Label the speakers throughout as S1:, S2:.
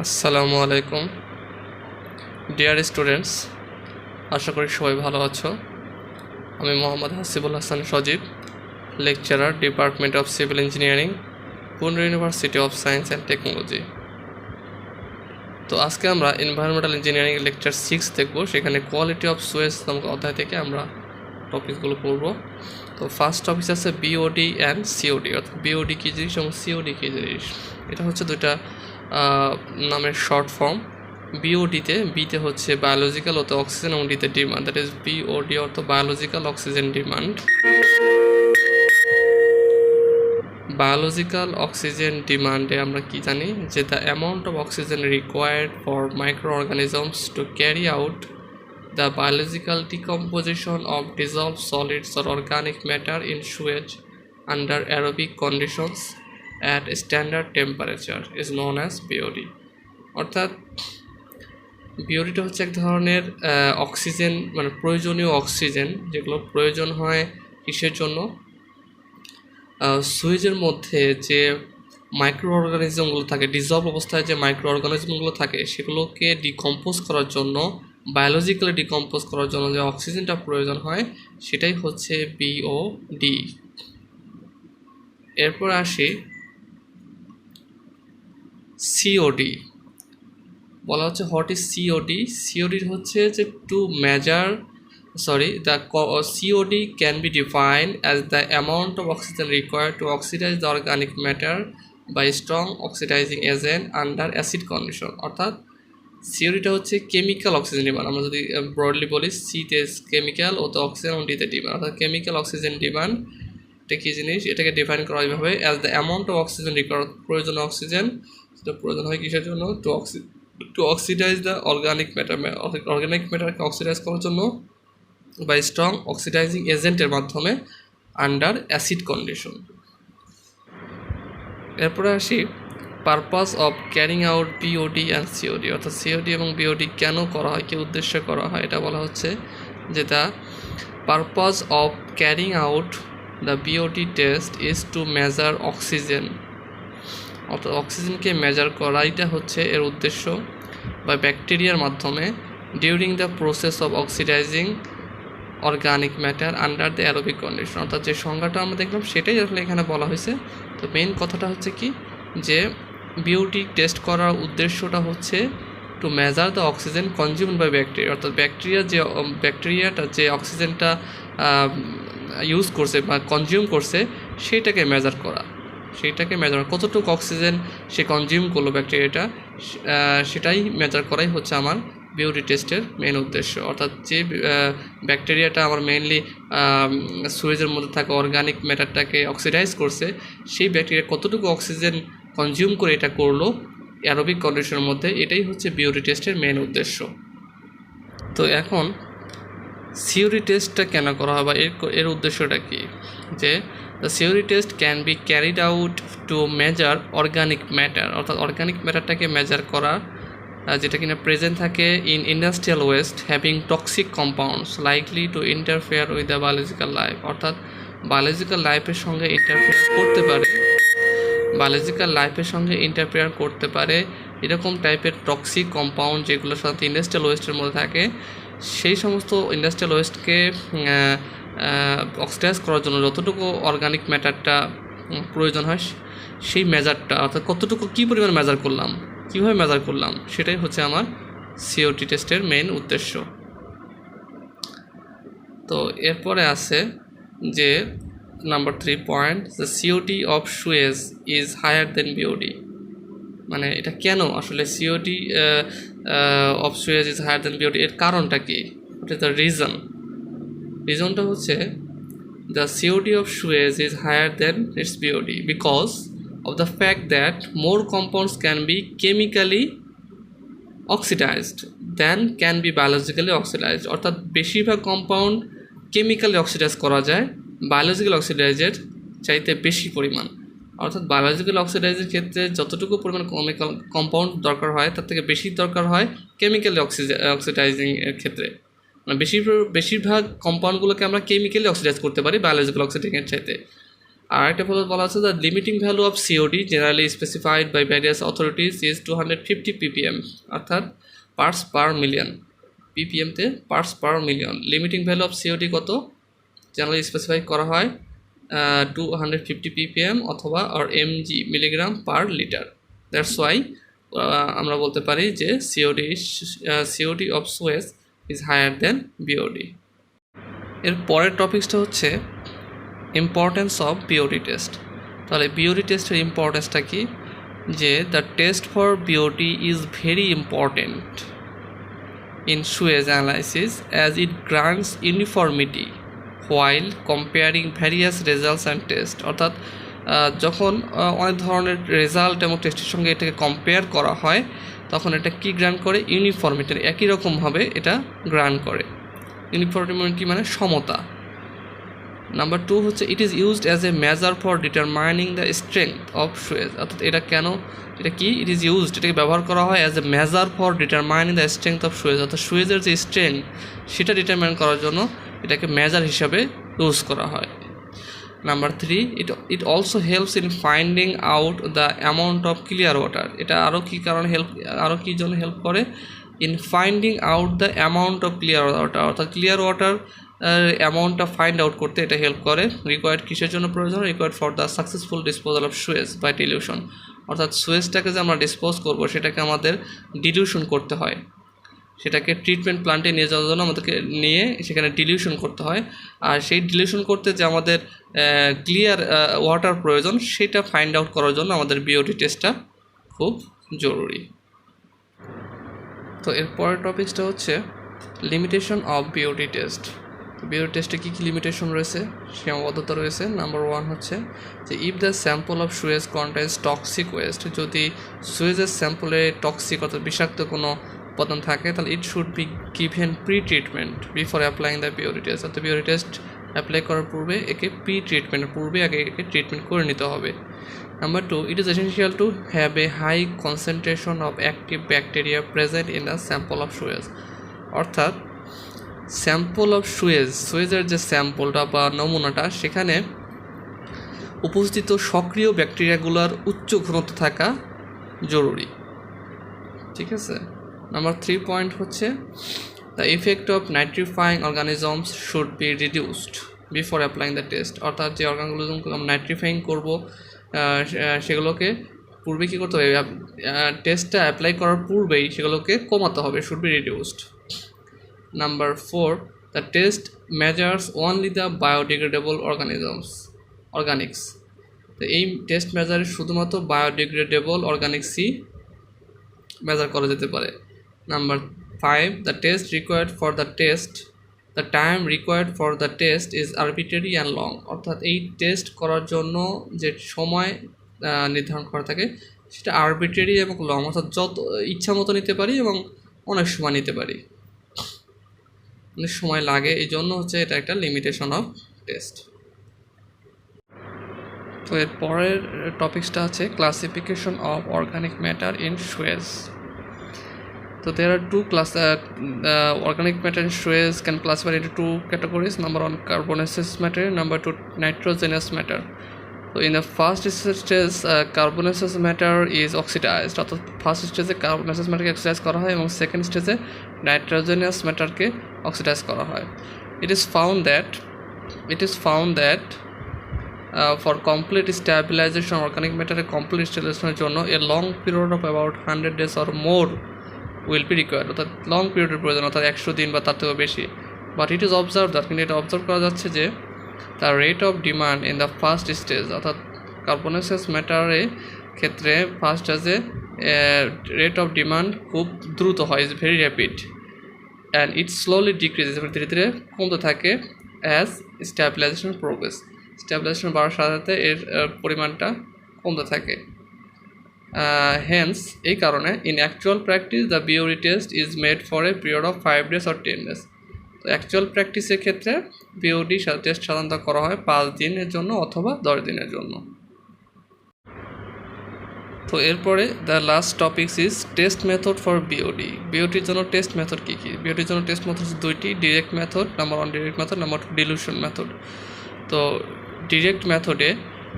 S1: আসসালামু আলাইকুম dear students, আশা করি সবাই ভালো আছো। আমি Mohammad Hasibul Hasan Sajib, lecturer, department of civil engineering, Pune university of science and technology. তো আজকে আমরা এনভায়রনমেন্টাল ইঞ্জিনিয়ারিং লেকচার 6 দেখব। সেখানে কোয়ালিটি অফ সুয়েজ নামক অধ্যায় থেকে আমরা টপিকগুলো পড়ব। তো ফার্স্ট টপিক আছে বিওডি অ্যান্ড সিওডি, অর্থাৎ বিওডি কী জিনিস এবং সিওডি কী জিনিস। এটা হচ্ছে দুইটা নামের শর্ট ফর্ম। বিওডিতে, বিতে হচ্ছে বায়োলজিক্যাল অর্থ অক্সিজেন এবং ডিতে ডিমান্ড, দ্যাট ইজ বিওডি অর্থ biological oxygen demand. Biological oxygen ডিমান্ডে আমরা কি জানি, যে the amount of oxygen required for microorganisms to carry out the biological decomposition of dissolved solids or organic matter in sewage under aerobic conditions at standard temperature is known as BOD। অর্থাৎ বিওডিটা হচ্ছে এক ধরনের oxygen, মানে প্রয়োজনীয় oxygen, যেগুলো প্রয়োজন হয় কিসের জন্য, সুয়েজের মধ্যে যে মাইক্রো অর্গানিজমগুলো থাকে, ডিজলভ অবস্থায় যে মাইক্রো অর্গানিজমগুলো থাকে সেগুলোকে ডিকম্পোজ করার জন্য, বায়োলজিক্যালি ডিকম্পোজ করার জন্য যে অক্সিজেনটা প্রয়োজন হয় সেটাই হচ্ছে বিওডি। এরপর আসি সিওডি। বলা হচ্ছে হোয়াট ইজ সিওডি। সিওডি হচ্ছে যে to measure the COD can be defined as the amount of oxygen required to oxidize the organic matter by strong oxidizing agent under acid condition। অর্থাৎ সিওডিটা হচ্ছে chemical oxygen demand. আমরা যদি broadly বলি, সিতে chemical ও তো oxygen এবং ডিতে demand, অর্থাৎ কেমিক্যাল অক্সিজেন ডিমান্ড। এটা কী জিনিস, এটাকে ডিফাইন করা এইভাবে, as the amount of oxygen required, প্রয়োজন অক্সিজেন, সেটা প্রয়োজন হয় কিসের জন্য, to oxidise the organic matter, organic ম্যাটারকে অক্সিডাইজ করার জন্য বা স্ট্রং অক্সিডাইজিং এজেন্টের মাধ্যমে আন্ডার অ্যাসিড কন্ডিশন। এরপরে আসি purpose of carrying out BOD and COD, অর্থাৎ সিওডি এবং বিওডি কেন করা হয়, কী উদ্দেশ্যে করা হয়। এটা বলা হচ্ছে যে the purpose of carrying out the BOD test is to measure oxygen, অর্থাৎ অক্সিজেনকে মেজার করাইটা হচ্ছে এর উদ্দেশ্য, বা ব্যাকটেরিয়ার মাধ্যমে during the process of oxidising organic matter under the aerobic condition. অর্থাৎ যে সংজ্ঞাটা আমরা দেখলাম সেটাই আসলে এখানে বলা হয়েছে। তো মেইন কথাটা হচ্ছে কি, যে বিওডি টেস্ট করার উদ্দেশ্যটা হচ্ছে to measure the oxygen consumed by bacteria, অর্থাৎ ব্যাকটেরিয়াটা যে অক্সিজেনটা ইউজ করছে বা কনজিউম করছে সেইটাকে মেজার করা, কতটুকু অক্সিজেন সে কনজিউম করলো ব্যাকটেরিয়াটা, সেটাই মেজার করাই হচ্ছে আমার বিওডি টেস্টের মেন উদ্দেশ্য। অর্থাৎ যে ব্যাকটেরিয়াটা আমার মেইনলি সুয়েজের মধ্যে থাকা অর্গানিক ম্যাটারটাকে অক্সিডাইজ করছে, সেই ব্যাকটেরিয়া কতটুকু অক্সিজেন কনজিউম করে এটা করলো অ্যারোবিক কন্ডিশনের মধ্যে, এটাই হচ্ছে বিওডি টেস্টের মেন উদ্দেশ্য। তো এখন সিওডি টেস্টটা কেন করা হয়, বা এর উদ্দেশ্যটা কী, যে the COD test can be carried out to measure organic matter, অর্থাৎ অর্গানিক ম্যাটারটাকে মেজার করা যেটা কিনা প্রেজেন্ট থাকে in industrial waste having toxic compounds likely to interfere with the biological life, অর্থাৎ বায়োলজিক্যাল লাইফের সঙ্গে ইন্টারফেয়ার করতে পারে এরকম টাইপের টক্সিক কম্পাউন্ড যেগুলো সাধারণত ইন্ডাস্ট্রিয়াল ওয়েস্টের মধ্যে থাকে। সেই সমস্ত ইন্ডাস্ট্রিয়াল ওয়েস্টকে অক্সিডাইজ করার জন্য যতটুকু অর্গানিক ম্যাটারটা প্রয়োজন হয়, সেই মেজারটা, অর্থাৎ কতটুকু কী পরিমাণ মেজার করলাম, কীভাবে মেজার করলাম, সেটাই হচ্ছে আমার সিওডি টেস্টের মেইন উদ্দেশ্য। তো এরপরে আছে যে number 3 point, the COD of sewage is higher than BOD. মানে এটা কেন আসলে COD of sewage is higher than BOD, এর কারণটা কি, ওটা দ্য রিজনটা হচ্ছে the COD of sewage is higher than its BOD because of the fact that more compounds can be chemically oxidized than can be biologically oxidized, অর্থাৎ বেশিরভাগ compound chemically oxidise করা যায় বায়োলজিক্যাল অক্সিডাইজের চাইতে বেশি পরিমাণ। অর্থাৎ বায়োলজিক্যাল অক্সিডাইজের ক্ষেত্রে যতটুকু পরিমাণ কেমিক্যাল কম্পাউন্ড দরকার হয় তার থেকে বেশি দরকার হয় কেমিক্যালি অক্সিডাইজিং এর ক্ষেত্রে। মানে বেশিরভাগ কম্পাউন্ডগুলোকে আমরা কেমিক্যালি অক্সিডাইজ করতে পারি বায়োলজিক্যাল অক্সিডাইজিংয়ের চাইতে। আর একটা বলা আছে the limiting value of COD generally specified by various authorities is 250 ppm, অর্থাৎ পার্টস পার মিলিয়ন। পিপিএমতে parts per million. Limiting value of COD কত জেনারেলি স্পেসিফাই করা হয় 250 ppm অথবা আর mg, milligram per litre. That's why আমরা বলতে পারি যে COD of sewage is higher than BOD. এর পরের টপিকসটা হচ্ছে ইম্পর্টেন্স অফ বিওডি টেস্ট। তাহলে বিওডি টেস্টের ইম্পর্টেন্সটা কি, যে the test for BOD is very important in Suez analysis as it grants uniformity while comparing various results and test. অর্থাৎ যখন অনেক ধরনের রেজাল্ট এবং টেস্টের সঙ্গে এটাকে কম্পেয়ার করা হয় তখন এটা কি গ্রান্ট করে, ইউনিফর্মিটি, একই রকমভাবে এটা গ্রান্ট করে। ইউনিফর্মিটি মানে সমতা। নাম্বার 2 হচ্ছে it is used as a measure for determining the strength of sewage. অর্থাৎ এটা কেন, এটা কি, ইট ইজ ইউজড, এটাকে ব্যবহার করা হয় as a measure for determining the strength of sewage. অর্থাৎ সুয়েজের যে স্ট্রেংথ সেটা ডিটারমাইন করার জন্য এটাকে মেজার হিসাবে ইউজ করা হয়। Number 3, it also helps in finding out the amount of clear water. এটা আরও কী জন্য হেল্প করে, in finding out the amount of clear water. অর্থাৎ ক্লিয়ার ওয়াটার অ্যামাউন্টটা ফাইন্ড আউট করতে এটা হেল্প করে। রিকোয়ার্ড কিসের জন্য প্রয়োজন, required for the successful disposal of sewage by dilution. অর্থাৎ সুয়েজটাকে যে আমরা ডিসপোজ করব সেটাকে আমাদের ডিলিউশন করতে হয়, সেটাকে ট্রিটমেন্ট প্ল্যান্টে নিয়ে যাওয়ার জন্য আমাদেরকে নিয়ে সেখানে ডিলিউশন করতে হয়। আর সেই ডিলিউশন করতে যে আমাদের ক্লিয়ার ওয়াটার প্রয়োজন সেটা ফাইন্ড আউট করার জন্য আমাদের বিওডি টেস্টটা খুব জরুরি। তো এর পরের টপিকসটা হচ্ছে limitation of BOD test. BOD টেস্টে কী কী লিমিটেশন রয়েছে, সীমাবদ্ধতা রয়েছে। নাম্বার 1 হচ্ছে যে if the sample of sewage contains toxic waste, যদি সুয়েজের স্যাম্পলে টক্সিক অর্থাৎ বিষাক্ত কোনো উপাদান থাকে তাহলে it should be given pre treatment before applying the BOD test. অর্থাৎ বিওডি টেস্ট অ্যাপ্লাই করার পূর্বে একে প্রি ট্রিটমেন্টের পূর্বে আগে একে ট্রিটমেন্ট করে নিতে হবে। Number 2, it is essential to have a high concentration of active bacteria present in the sample of sewage. অর্থাৎ স্যাম্পল অফ সুয়েজের যে স্যাম্পলটা বা নমুনাটা সেখানে উপস্থিত সক্রিয় ব্যাকটেরিয়াগুলোর উচ্চ ঘনত্ব থাকা জরুরি। ঠিক আছে। নাম্বার 3 পয়েন্ট হচ্ছে the effect of nitrifying organisms should be reduced before applying the test. অর্থাৎ যে অর্গানিজমগুলো আমরা নাইট্রিফাইং করবো সেগুলোকে পূর্বে কী করতে হবে, টেস্টটা অ্যাপ্লাই করার পূর্বেই সেগুলোকে কমাতে হবে, should be reduced. Number 4, the test measures only the biodegradable organics. তো এই টেস্ট মেজারে শুধুমাত্র বায়োডিগ্রেডেবল অর্গানিক্সই মেজার করা যেতে পারে। Number 5, the test required for the test, the time required for the test is arbitrary and long. অর্থাৎ এই test করার জন্য যে সময় নির্ধারণ করা থাকে সেটা আরবিট্রারি এবং লং, অর্থাৎ যত ইচ্ছা মতো নিতে পারি এবং অনেক সময় নিতে পারি, অনেক সময় লাগে, এই জন্য হচ্ছে এটা একটা লিমিটেশন অফ টেস্ট। তো এর পরের টপিকসটা আছে classification of organic matter in Suez. So there are two organic matter in Sewage can classify into two categories. Number 1, carbonaceous matter. Number 2, nitrogenous matter. So in the first stage, carbonaceous matter is oxidized. অর্থাৎ first স্টেজে কার্বনাসেস ম্যাটারকে oxidise করা হয় এবং second স্টেজে nitrogenous ম্যাটারকে oxidise করা হয়। It is found that for complete stabilization organic matter, complete stabilizationের জন্য a long period of about 100 days or more will be required. অর্থাৎ লং পিরিয়ডের প্রয়োজন, অর্থাৎ 100 দিন বা তার থেকেও বেশি। But it is observe that, কিন্তু এটা অবজার্ভ করা যাচ্ছে যে the rate of demand in the first stage, অর্থাৎ কার্বনাসেস ম্যাটারের ক্ষেত্রে ফার্স্ট স্টেজে রেট অফ ডিমান্ড খুব দ্রুত হয়, is very rapid, and it slowly decreases, ধীরে ধীরে কমতে থাকে অ্যাজ স্ট্যাবিলাইজেশন প্রোগ্রেস। স্ট্যাবিলাইজেশন বাড়ার সাথে সাথে এর পরিমাণটা কমতে থাকে। হেন্স এই কারণে in actual practice the BOD test is made for a period of 5 days or 10 days। তো অ্যাকচুয়াল প্র্যাকটিসের ক্ষেত্রে বিওডি টেস্ট সাধারণত করা হয় 5 দিনের জন্য অথবা 10 দিনের জন্য। তো এরপরে the last topics is test method for BOD. বিওডির জন্য টেস্ট মেথড কী কী? বিওডির জন্য টেস্ট মেথড হচ্ছে দুইটি, direct method, number 1 direct method, number 2 dilution method. তো ডিরেক্ট মেথডে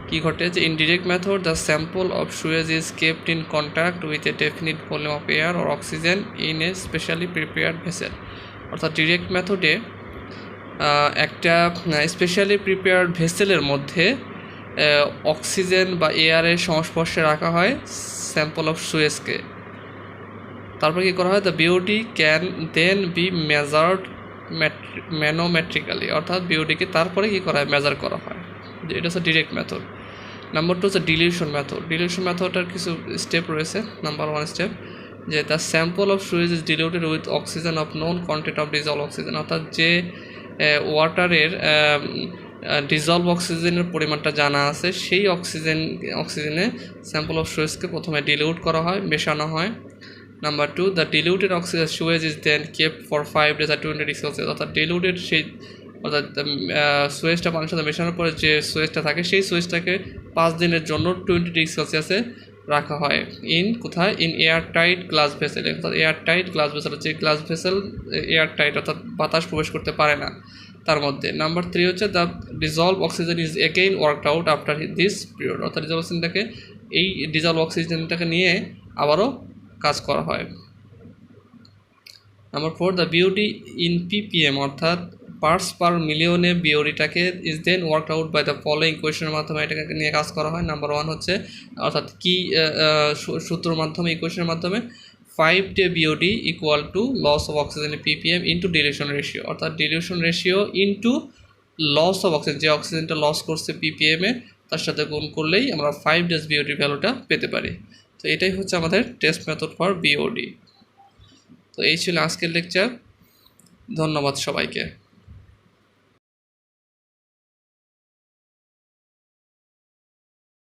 S1: কী ঘটে যে in direct method the sample of sewage is kept in contact with a definite volume of air or oxygen in a specially prepared vessel. অর্থাৎ direct মেথডে একটা specially prepared ভেসেলের মধ্যে oxygen বা এয়ারের সংস্পর্শে রাখা হয় স্যাম্পল অফ সুয়েজকে। তারপর কী করা হয়, the BOD can then be measured manometrically, অর্থাৎ বিওডিকে তারপরে কী করা হয়, মেজার করা হয়। এটা হচ্ছে ডিরেক্ট মেথড। নাম্বার 2 হচ্ছে ডিলিউশন মেথড। ডিলিউশন মেথডটার কিছু স্টেপ রয়েছে। নাম্বার 1 স্টেপ যে the sample of sewage is diluted with oxygen of known quantity of dissolved oxygen, অর্থাৎ যে ওয়াটারের ডিজলভ অক্সিজেনের পরিমাণটা জানা আছে সেই অক্সিজেনে স্যাম্পল অফ সুয়েজকে প্রথমে ডিলিউট করা হয়, মেশানো হয়। Number 2 the diluted oxygen sewage is then kept for 5 days at 20 degrees Celsius, অর্থাৎ ডিলিউটেড সেই অর্থাৎ সুয়েজটা পানির সাথে মেশানোর পরে যে সুয়েজটা থাকে সেই সুয়েজটাকে 5 দিনের জন্য 20 ডিগ্রি সেলসিয়াসে রাখা হয়। কোথায়? In air tight glass vessel, অর্থাৎ এয়ার টাইট গ্লাস ভেসেল, যে গ্লাস ভেসেল এয়ার টাইট অর্থাৎ বাতাস প্রবেশ করতে পারে না তার মধ্যে। নাম্বার 3 হচ্ছে the dissolved oxygen is again worked out after this period, অর্থাৎ ডিজলভ অক্সিজেনটাকে এই ডিজলভ অক্সিজেনটাকে নিয়ে আবারও কাজ করা হয়। Number 4 the BOD in ppm, অর্থাৎ পার্টস পার মিলিয়নে বিওডিটাকে is then worked out by the following ইকুয়েশনের মাধ্যমে এটাকে নিয়ে কাজ করা হয়। নাম্বার 1 হচ্ছে অর্থাৎ কি সূত্রের মাধ্যমে, ইকুয়েশনের মাধ্যমে 5 day BOD equal to loss of oxygen ppm into dilution ratio, অর্থাৎ dilution ratio into loss of oxygen, যে অক্সিজেনটা লস করছে পিপিএমে তার সাথে গুণ করলেই আমরা 5 days বিওডির ভ্যালুটা পেতে পারি। তো এটাই হচ্ছে আমাদের টেস্ট মেথড ফর বিওডি। তো এই ছিল আজকের লেকচার। ধন্যবাদ সবাইকে।